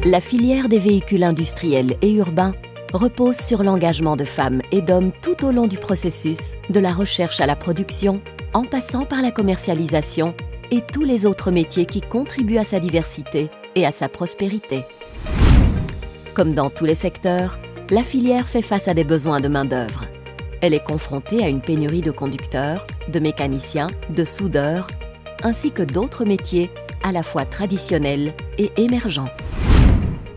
La filière des véhicules industriels et urbains repose sur l'engagement de femmes et d'hommes tout au long du processus, de la recherche à la production, en passant par la commercialisation et tous les autres métiers qui contribuent à sa diversité et à sa prospérité. Comme dans tous les secteurs, la filière fait face à des besoins de main-d'œuvre. Elle est confrontée à une pénurie de conducteurs, de mécaniciens, de soudeurs, ainsi que d'autres métiers à la fois traditionnels et émergents.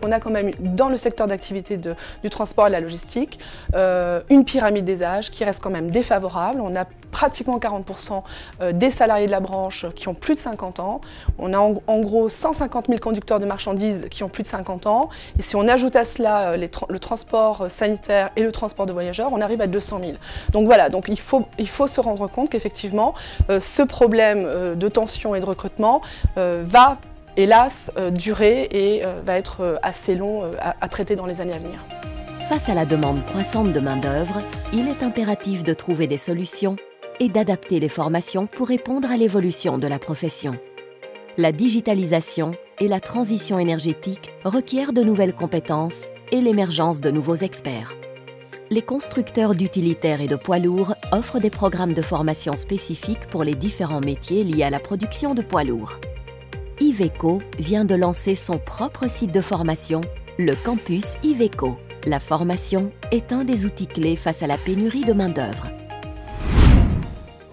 On a quand même dans le secteur d'activité du transport et de la logistique une pyramide des âges qui reste quand même défavorable. On a pratiquement 40% des salariés de la branche qui ont plus de 50 ans. On a en gros 150 000 conducteurs de marchandises qui ont plus de 50 ans. Et si on ajoute à cela le transport sanitaire et le transport de voyageurs, on arrive à 200 000. Donc voilà, donc il faut se rendre compte qu'effectivement ce problème de tension et de recrutement va hélas, durer et va être assez long à traiter dans les années à venir. Face à la demande croissante de main-d'œuvre, il est impératif de trouver des solutions et d'adapter les formations pour répondre à l'évolution de la profession. La digitalisation et la transition énergétique requièrent de nouvelles compétences et l'émergence de nouveaux experts. Les constructeurs d'utilitaires et de poids lourds offrent des programmes de formation spécifiques pour les différents métiers liés à la production de poids lourds. Iveco vient de lancer son propre site de formation, le campus Iveco. La formation est un des outils clés face à la pénurie de main-d'œuvre.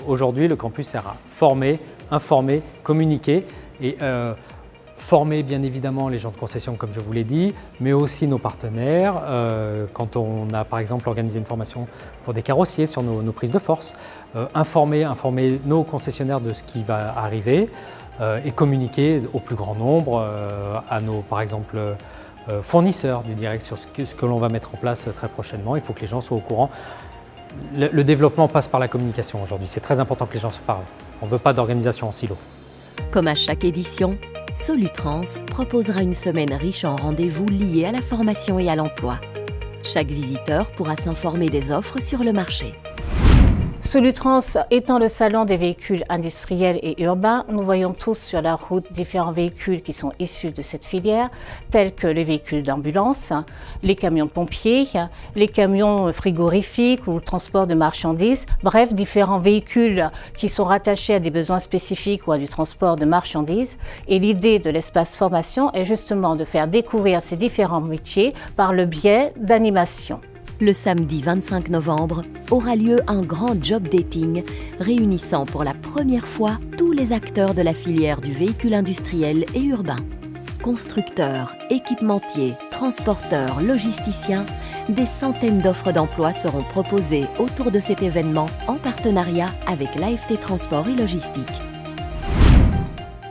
Aujourd'hui, le campus sert à former, informer, communiquer et former bien évidemment les gens de concession comme je vous l'ai dit, mais aussi nos partenaires. Quand on a par exemple organisé une formation pour des carrossiers sur nos prises de force, informer nos concessionnaires de ce qui va arriver et communiquer au plus grand nombre à nos par exemple fournisseurs du direct sur ce que l'on va mettre en place très prochainement. Il faut que les gens soient au courant. Le développement passe par la communication aujourd'hui. C'est très important que les gens se parlent. On ne veut pas d'organisation en silo. Comme à chaque édition, Solutrans proposera une semaine riche en rendez-vous liés à la formation et à l'emploi. Chaque visiteur pourra s'informer des offres sur le marché. Solutrans étant le salon des véhicules industriels et urbains, nous voyons tous sur la route différents véhicules qui sont issus de cette filière, tels que les véhicules d'ambulance, les camions de pompiers, les camions frigorifiques ou le transport de marchandises, bref, différents véhicules qui sont rattachés à des besoins spécifiques ou à du transport de marchandises. Et l'idée de l'espace formation est justement de faire découvrir ces différents métiers par le biais d'animations. Le samedi 25 novembre aura lieu un grand job dating réunissant pour la première fois tous les acteurs de la filière du véhicule industriel et urbain. Constructeurs, équipementiers, transporteurs, logisticiens, des centaines d'offres d'emploi seront proposées autour de cet événement en partenariat avec l'AFT Transport et Logistique.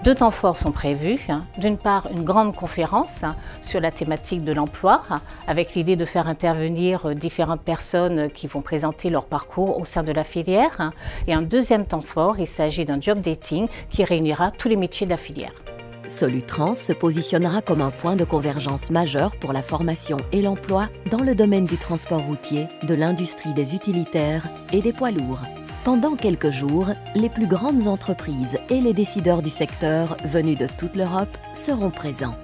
2 temps forts sont prévus. D'une part, une grande conférence sur la thématique de l'emploi, avec l'idée de faire intervenir différentes personnes qui vont présenter leur parcours au sein de la filière. Et un deuxième temps fort, il s'agit d'un job dating qui réunira tous les métiers de la filière. Solutrans se positionnera comme un point de convergence majeur pour la formation et l'emploi dans le domaine du transport routier, de l'industrie des utilitaires et des poids lourds. Pendant quelques jours, les plus grandes entreprises et les décideurs du secteur venus de toute l'Europe seront présents.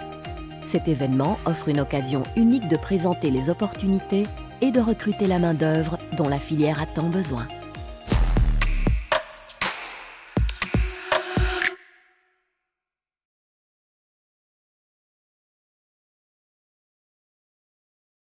Cet événement offre une occasion unique de présenter les opportunités et de recruter la main-d'œuvre dont la filière a tant besoin.